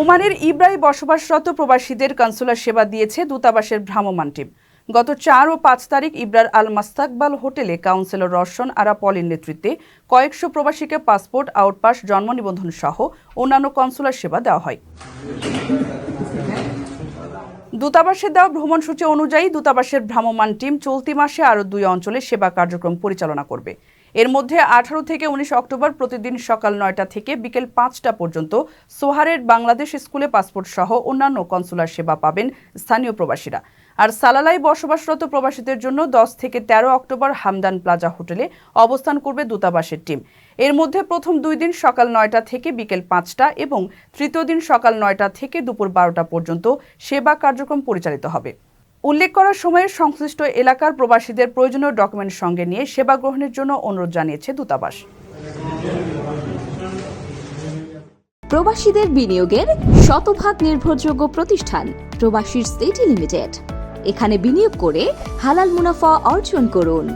ওমানের ইব্রায় বসবাসরত প্রবাসীদের কনসুলার সেবা দিয়েছে দূতাবাসের ভ্রাম্যমাণ টিম। গত 4 ও 5 তারিখ ইব্রার আল মাস্তাকবাল হোটেলে কাউন্সিলর রওশন আরা পলির নেতৃত্বে কয়েকশো প্রবাসীকে পাসপোর্ট, আউটপাস, জন্ম নিবন্ধন সহ অন্যান্য কনসুলার সেবা দেওয়া হয়। দূতাবাসের দেওয়া ভ্রমণসূচি অনুযায়ী দূতাবাসের ভ্রাম্যমাণ টিম চলতি মাসে আরও 2 অঞ্চলে সেবা কার্যক্রম পরিচালনা করবে। এর মধ্যে 18 থেকে 19 অক্টোবর প্রতিদিন সকাল 9টা থেকে বিকেল 5টা পর্যন্ত সোহারের বাংলাদেশ স্কুলে পাসপোর্ট সহ অন্যান্য কনসুলার সেবা পাবেন স্থানীয় প্রবাসীরা। আর সালালায় বসবাসরত প্রবাসীদের জন্য 10 থেকে 13 অক্টোবর হামদান প্লাজা হোটেলে অবস্থান করবে দূতাবাসের টিম। এর মধ্যে প্রথম 2 দিন সকাল 9টা থেকে বিকেল 5টা এবং তৃতীয় দিন সকাল 9টা থেকে দুপুর 12টা পর্যন্ত সেবা কার্যক্রম পরিচালিত হবে। উল্লেখ করার সময়ে সংশ্লিষ্ট এলাকার প্রবাসীদের প্রয়োজনীয় ডকুমেন্ট সঙ্গে নিয়ে সেবা গ্রহণের জন্য অনুরোধ জানিয়েছে দূতাবাস। প্রবাসীদের বিনিয়োগের শতভাগ নির্ভরযোগ্য প্রতিষ্ঠান প্রবাসী সিটি লিমিটেড। এখানে বিনিয়োগ করে হালাল মুনাফা অর্জন করুন।